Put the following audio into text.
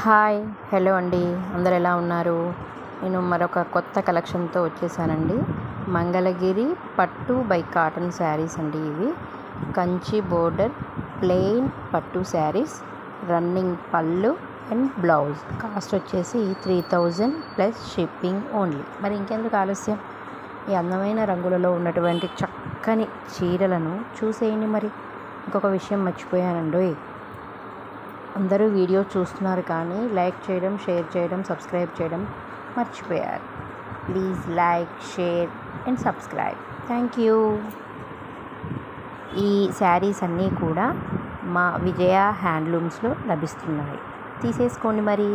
Hi hello అండి, అందరు ఎలా ఉన్నారు? నేను మరొక కొత్త కలెక్షన్తో వచ్చేసానండి. మంగళగిరి పట్టు బై కాటన్ శారీస్ అండి. ఇవి కంచి బోర్డర్ ప్లెయిన్ పట్టు శారీస్, రన్నింగ్ పళ్ళు అండ్ బ్లౌజ్. కాస్ట్ వచ్చేసి 3000 ప్లస్ షిప్పింగ్ ఓన్లీ. మరి ఇంకెందుకు ఆలస్యం, ఈ అందమైన రంగులలో ఉన్నటువంటి చక్కని చీరలను చూసేయండి. మరి ఇంకొక విషయం మర్చిపోయానండి, అందరూ వీడియో చూస్తున్నారు కానీ లైక్ చేయడం, షేర్ చేయడం, సబ్స్క్రైబ్ చేయడం మర్చిపోయారు. Please like, share and subscribe. Thank you. ఈ శారీస్ అన్నీ కూడా మా విజయ హ్యాండ్లూమ్స్లో లభిస్తున్నాయి. తీసేసుకోండి మరి.